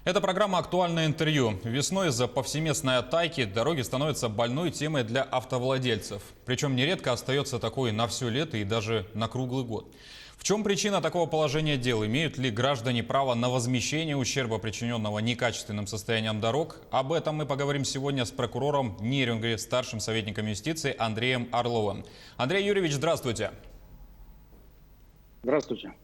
Это программа «Актуальное интервью». Весной из-за повсеместной атаки дороги становятся больной темой для автовладельцев. Причем нередко остается такой на все лето и даже на круглый год. В чем причина такого положения дел? Имеют ли граждане право на возмещение ущерба, причиненного некачественным состоянием дорог? Об этом мы поговорим сегодня с прокурором Нерюнгри, старшим советником юстиции Андреем Орловым. Андрей Юрьевич, здравствуйте. Здравствуйте.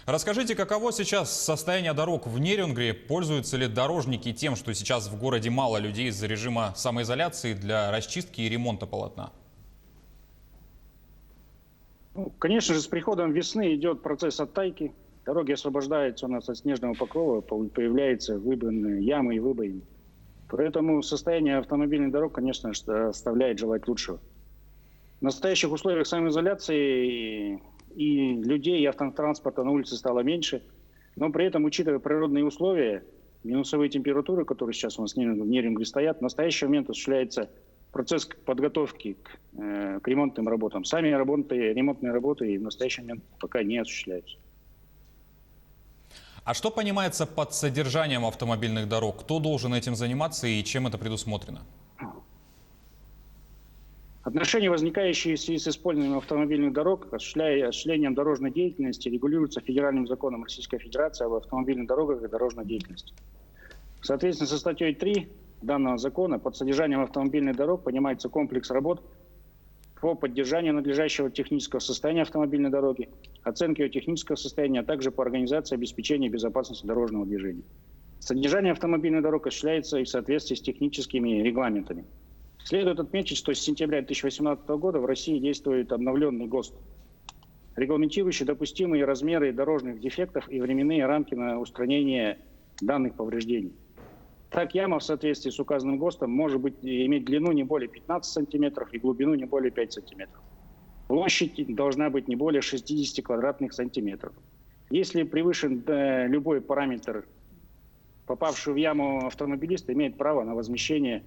Расскажите, каково сейчас состояние дорог в Нерюнгри? Пользуются ли дорожники тем, что сейчас в городе мало людей из-за режима самоизоляции для расчистки и ремонта полотна? Конечно же, с приходом весны идет процесс оттайки. Дороги освобождаются у нас от снежного покрова, появляются выбранные ямы и выбоины. Поэтому состояние автомобильных дорог, конечно, оставляет желать лучшего. В настоящих условиях самоизоляции и людей, и автотранспорта на улице стало меньше. Но при этом, учитывая природные условия, минусовые температуры, которые сейчас у нас в Нерюнгри стоят, в настоящий момент осуществляется процесс подготовки к ремонтным работам. Сами ремонтные работы в настоящий момент пока не осуществляются. А что понимается под содержанием автомобильных дорог? Кто должен этим заниматься и чем это предусмотрено? Отношения, возникающие в связи с использованием автомобильных дорог, осуществлением дорожной деятельности, регулируются Федеральным законом Российской Федерации об автомобильных дорогах и дорожной деятельности. Соответственно, со статьей 3 данного закона под содержанием автомобильных дорог понимается комплекс работ по поддержанию надлежащего технического состояния автомобильной дороги, оценке ее технического состояния, а также по организации и обеспечению безопасности дорожного движения. Содержание автомобильных дорог осуществляется и в соответствии с техническими регламентами. Следует отметить, что с сентября 2018 года в России действует обновленный ГОСТ, регламентирующий допустимые размеры дорожных дефектов и временные рамки на устранение данных повреждений. Так, яма в соответствии с указанным ГОСТом может иметь длину не более 15 сантиметров и глубину не более 5 сантиметров. Площадь должна быть не более 60 квадратных сантиметров. Если превышен любой параметр, попавший в яму автомобилист имеет право на возмещение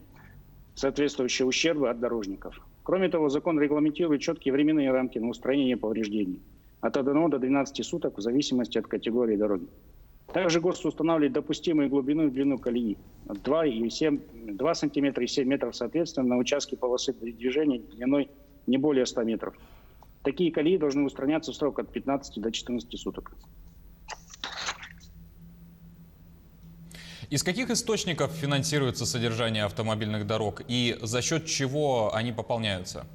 соответствующего ущерба от дорожников. Кроме того, закон регламентирует четкие временные рамки на устранение повреждений от 1 до 12 суток в зависимости от категории дороги. Также ГОСТ устанавливает допустимую глубину и длину колеи от 2 см и 7 метров соответственно на участке полосы движения длиной не более 100 метров. Такие колеи должны устраняться в срок от 15 до 14 суток. Из каких источников финансируется содержание автомобильных дорог и за счет чего они пополняются?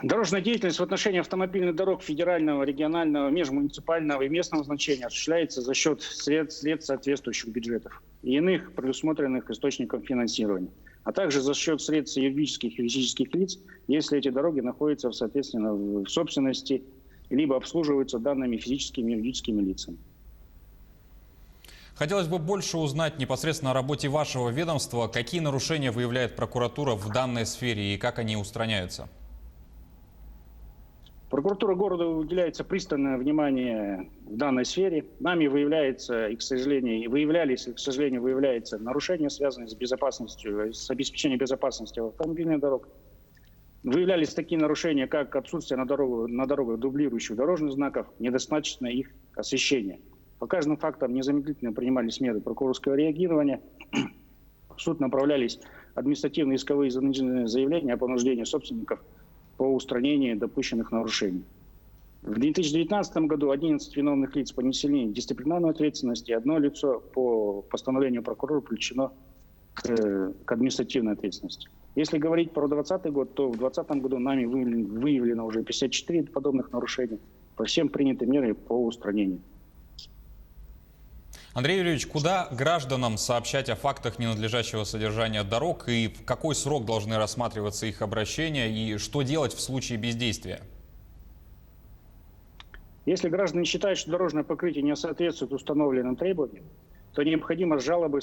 Дорожная деятельность в отношении автомобильных дорог федерального, регионального, межмуниципального и местного значения осуществляется за счет средств соответствующих бюджетов и иных предусмотренных источников финансирования, а также за счет средств юридических и физических лиц, если эти дороги находятся соответственно в собственности либо обслуживаются данными физическими и юридическими лицами. Хотелось бы больше узнать непосредственно о работе вашего ведомства. Какие нарушения выявляет прокуратура в данной сфере и как они устраняются? Прокуратура города уделяется пристальное внимание в данной сфере. Нами выявляются и, к сожалению, выявляются нарушения, связанные с безопасностью, с обеспечением безопасности автомобильных дорог. Выявлялись такие нарушения, как отсутствие на дорогах дублирующих дорожных знаков, недостаточное их освещение. По каждым фактам незамедлительно принимались меры прокурорского реагирования. В суд направлялись административные исковые заявления о понуждении собственников по устранению допущенных нарушений. В 2019 году 11 виновных лиц понесли дисциплинарную ответственность, и одно лицо по постановлению прокурора привлечено к административной ответственности. Если говорить про 2020 год, то в 2020 году нами выявлено уже 54 подобных нарушений. По всем приняты меры по устранению. Андрей Юрьевич, куда гражданам сообщать о фактах ненадлежащего содержания дорог и в какой срок должны рассматриваться их обращения и что делать в случае бездействия? Если граждане считают, что дорожное покрытие не соответствует установленным требованиям, то необходимо с жалобой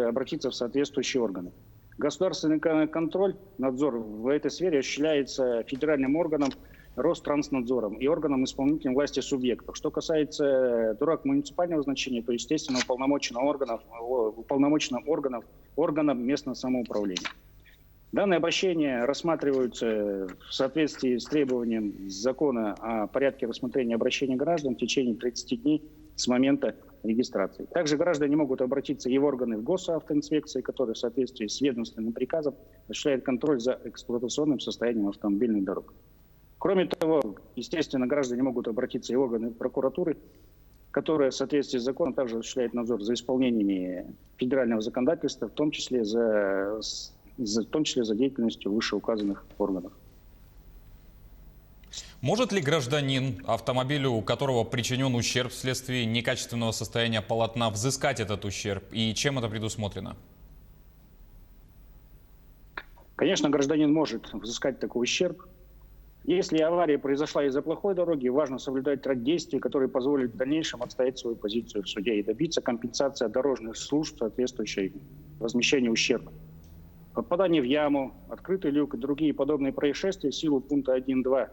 обратиться в соответствующие органы. Государственный контроль, надзор в этой сфере осуществляется федеральным органом Ространснадзором и органом исполнительной власти субъектов. Что касается дорог муниципального значения, то, естественно, уполномоченным органом местного самоуправления. Данные обращения рассматриваются в соответствии с требованием закона о порядке рассмотрения обращений граждан в течение 30 дней с момента регистрации. Также граждане могут обратиться и в органы госавтоинспекции, которые в соответствии с ведомственным приказом осуществляют контроль за эксплуатационным состоянием автомобильных дорог. Кроме того, естественно, граждане могут обратиться и в органы прокуратуры, которые в соответствии с законом также осуществляют надзор за исполнением федерального законодательства, в том числе за деятельностью вышеуказанных органов. Может ли гражданин, автомобилю у которого причинен ущерб вследствие некачественного состояния полотна, взыскать этот ущерб? И чем это предусмотрено? Конечно, гражданин может взыскать такой ущерб. Если авария произошла из-за плохой дороги, важно соблюдать ряд действий, которые позволят в дальнейшем отстоять свою позицию в суде и добиться компенсации от дорожных служб, соответствующей возмещению ущерба. Попадание в яму, открытый люк и другие подобные происшествия в силу пункта 1.2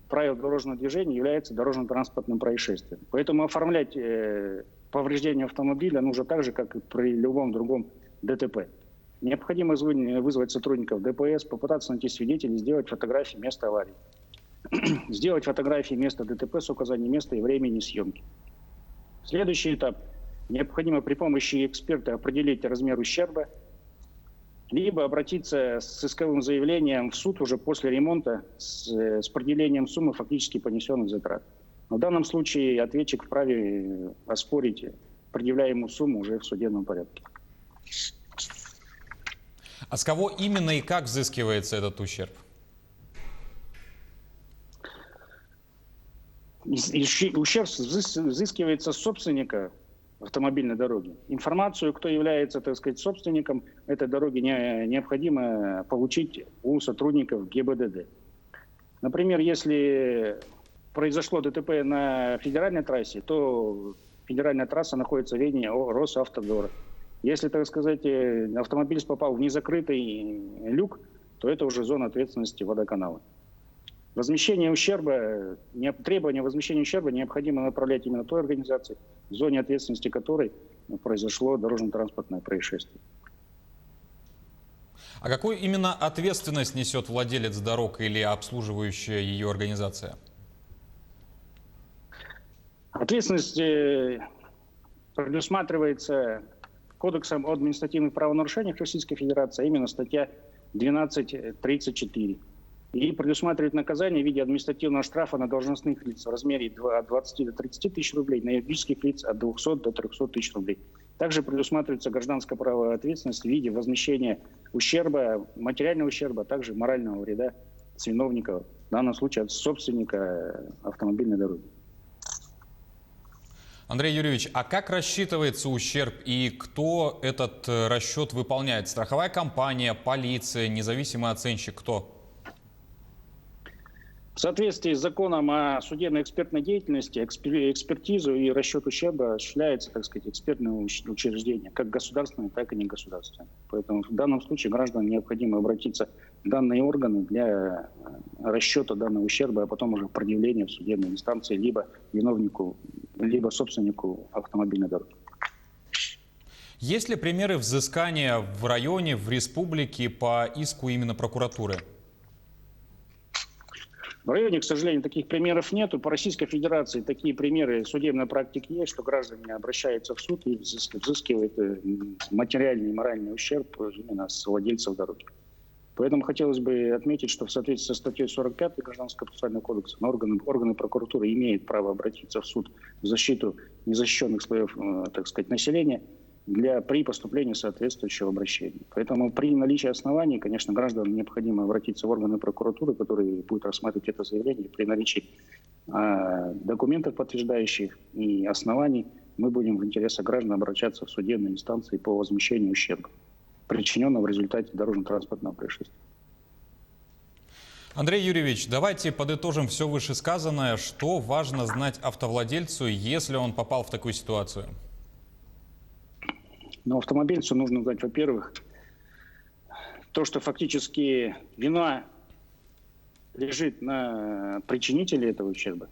правил дорожного движения являются дорожно-транспортным происшествием. Поэтому оформлять повреждения автомобиля нужно так же, как и при любом другом ДТП. Необходимо вызвать сотрудников ДПС, попытаться найти свидетелей, сделать фотографии места аварии. Сделать фотографии места ДТП с указанием места и времени съемки. Следующий этап. Необходимо при помощи эксперта определить размер ущерба, либо обратиться с исковым заявлением в суд уже после ремонта с определением суммы фактически понесенных затрат. Но в данном случае ответчик вправе оспорить предъявляемую сумму уже в судебном порядке. А с кого именно и как взыскивается этот ущерб? Ущерб взыскивается с собственника автомобильной дороги. Информацию, кто является, так сказать, собственником этой дороги, необходимо получить у сотрудников ГИБДД. Например, если произошло ДТП на федеральной трассе, то федеральная трасса находится в ведении Росавтодора. Если, так сказать, автомобиль попал в незакрытый люк, то это уже зона ответственности водоканала. Возмещение ущерба, требование возмещения ущерба необходимо направлять именно той организации, в зоне ответственности которой произошло дорожно-транспортное происшествие. А какую именно ответственность несет владелец дорог или обслуживающая ее организация? Ответственность предусматривается Кодексом о административных правонарушениях Российской Федерации, а именно статья 12.34. И предусматривает наказание в виде административного штрафа на должностных лиц в размере от 20 до 30 тысяч рублей, на юридических лиц от 200 до 300 тысяч рублей. Также предусматривается гражданская правовая ответственность в виде возмещения ущерба, материального ущерба, а также морального вреда с виновника, в данном случае от собственника автомобильной дороги. Андрей Юрьевич, а как рассчитывается ущерб и кто этот расчет выполняет? Страховая компания, полиция, независимый оценщик, кто? В соответствии с законом о судебно-экспертной деятельности, экспертизу и расчет ущерба осуществляется, так сказать, экспертное учреждение, как государственное, так и негосударственное. Поэтому в данном случае гражданам необходимо обратиться в данные органы для расчета данного ущерба, а потом уже предъявления в судебной инстанции либо виновнику, либо собственнику автомобильной дороги. Есть ли примеры взыскания в районе, в республике по иску именно прокуратуры? В районе, к сожалению, таких примеров нету. По Российской Федерации такие примеры судебной практики есть, что граждане обращаются в суд и взыскивают материальный и моральный ущерб именно с владельцев дороги. Поэтому хотелось бы отметить, что в соответствии со статьей 45 Гражданского процессуального кодекса органы прокуратуры имеют право обратиться в суд в защиту незащищенных слоев, так сказать, населения при поступлении соответствующего обращения. Поэтому при наличии оснований, конечно, гражданам необходимо обратиться в органы прокуратуры, которые будут рассматривать это заявление. При наличии документов, подтверждающих и оснований, мы будем в интересах граждан обращаться в судебные инстанции по возмещению ущерба, причиненного в результате дорожно-транспортного происшествия. Андрей Юрьевич, давайте подытожим все вышесказанное. Что важно знать автовладельцу, если он попал в такую ситуацию? Но автомобильцу нужно знать, во-первых, то, что фактически вина лежит на причинителе этого ущерба.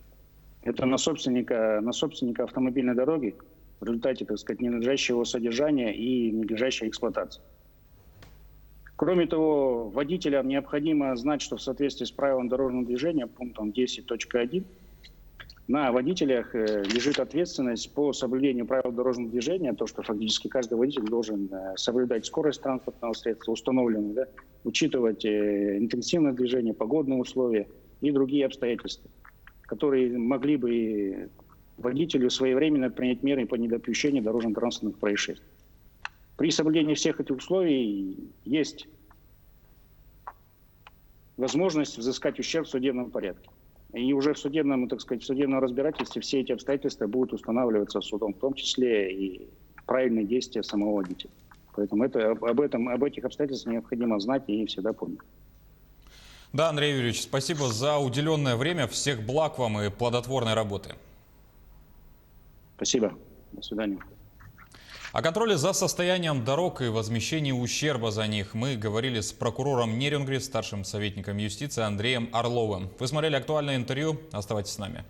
Это на собственника автомобильной дороги в результате, так сказать, ненадлежащего содержания и ненадлежащей эксплуатации. Кроме того, водителям необходимо знать, что в соответствии с правилом дорожного движения, пунктом 10.1, на водителях лежит ответственность по соблюдению правил дорожного движения, то, что фактически каждый водитель должен соблюдать скорость транспортного средства, установленную, да, учитывать интенсивное движение, погодные условия и другие обстоятельства, которые могли бы водителю своевременно принять меры по недопущению дорожно-транспортных происшествий. При соблюдении всех этих условий есть возможность взыскать ущерб в судебном порядке. И уже в судебном, так сказать, в судебном разбирательстве все эти обстоятельства будут устанавливаться судом, в том числе и правильные действия самого водителя. Поэтому об этих обстоятельствах необходимо знать и всегда помнить. Да, Андрей Юрьевич, спасибо за уделенное время. Всех благ вам и плодотворной работы. Спасибо. До свидания. О контроле за состоянием дорог и возмещении ущерба за них мы говорили с прокурором Нерюнгри, старшим советником юстиции Андреем Орловым. Вы смотрели актуальное интервью. Оставайтесь с нами.